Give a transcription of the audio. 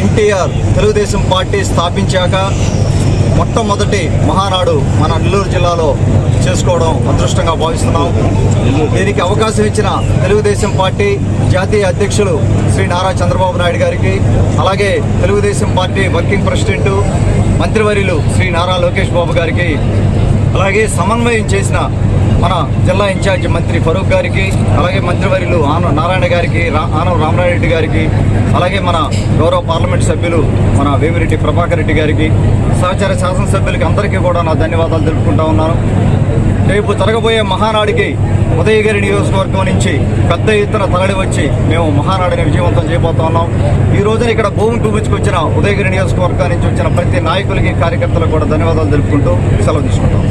NTR Telugu Desam party స్థాపించాక మొట్టమొదటి మహానాడు మన నెల్లూరు జిల్లాలో చేసుకోవడం అదృష్టంగా భావిస్తున్నాం. దీనికి అవకాశం ఇచ్చిన తెలుగుదేశం పార్టీ జాతీయ అధ్యక్షులు శ్రీ నారా చంద్రబాబు నాయుడు గారికి, అలాగే తెలుగుదేశం పార్టీ వర్కింగ్ ప్రెసిడెంట్ మంత్రివర్యులు శ్రీ నారా లోకేష్ బాబు గారికి, అలాగే సమన్వయం చేసిన మన జిల్లా ఇన్ఛార్జి మంత్రి ఫరూక్ గారికి, అలాగే మంత్రివర్యులు నారాయణ గారికి, ఆనవ రామనారెడ్డి గారికి, అలాగే మన గౌరవ పార్లమెంట్ సభ్యులు మన వేమిరెడ్డి ప్రభాకర్ రెడ్డి గారికి, సహచర శాసనసభ్యులకి అందరికీ కూడా నా ధన్యవాదాలు తెలుపుకుంటా ఉన్నాను. రేపు జరగబోయే మహానాడికి ఉదయగిరి నియోజకవర్గం నుంచి పెద్ద ఎత్తున తరలి వచ్చి మేము మహానాడిని విజయవంతం చేయబోతా ఉన్నాం. ఈ రోజున ఇక్కడ భూమి చూపించుకొచ్చిన ఉదయగిరి నియోజకవర్గం నుంచి వచ్చిన ప్రతి నాయకులకి, కార్యకర్తలకు కూడా ధన్యవాదాలు తెలుపుకుంటూ సెలవు తీసుకుంటాం.